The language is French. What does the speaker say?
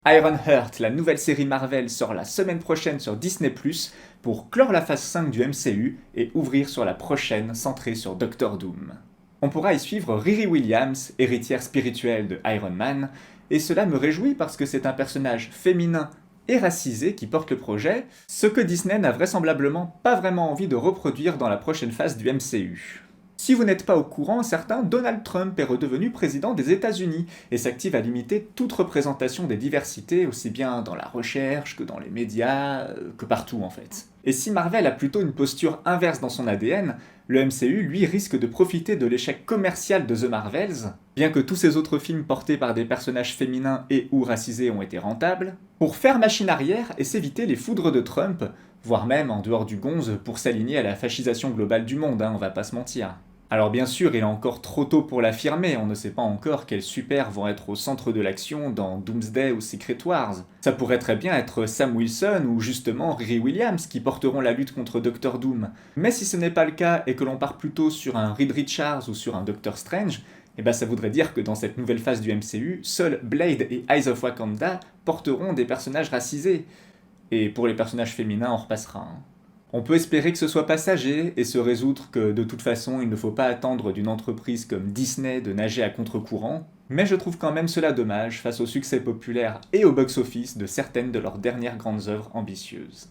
Ironheart, la nouvelle série Marvel, sort la semaine prochaine sur Disney+, pour clore la phase 5 du MCU et ouvrir sur la prochaine centrée sur Doctor Doom. On pourra y suivre Riri Williams, héritière spirituelle de Iron Man, et cela me réjouit parce que c'est un personnage féminin et racisé qui porte le projet, ce que Disney n'a vraisemblablement pas vraiment envie de reproduire dans la prochaine phase du MCU. Si vous n'êtes pas au courant, certains, Donald Trump est redevenu président des États-Unis et s'active à limiter toute représentation des diversités, aussi bien dans la recherche que dans les médias, que partout en fait. Et si Marvel a plutôt une posture inverse dans son ADN, le MCU, lui, risque de profiter de l'échec commercial de The Marvels, bien que tous ces autres films portés par des personnages féminins et ou racisés ont été rentables, pour faire machine arrière et s'éviter les foudres de Trump, voire même, en dehors du gonze, pour s'aligner à la fascisation globale du monde, on va pas se mentir. Alors bien sûr, il est encore trop tôt pour l'affirmer, on ne sait pas encore quels super vont être au centre de l'action dans Doomsday ou Secret Wars. Ça pourrait très bien être Sam Wilson ou justement Riri Williams qui porteront la lutte contre Doctor Doom. Mais si ce n'est pas le cas et que l'on part plutôt sur un Reed Richards ou sur un Doctor Strange, ça voudrait dire que dans cette nouvelle phase du MCU, seuls Blade et Eyes of Wakanda porteront des personnages racisés. Et pour les personnages féminins, on repassera. On peut espérer que ce soit passager et se résoudre que de toute façon il ne faut pas attendre d'une entreprise comme Disney de nager à contre-courant, mais je trouve quand même cela dommage face au succès populaire et au box-office de certaines de leurs dernières grandes œuvres ambitieuses.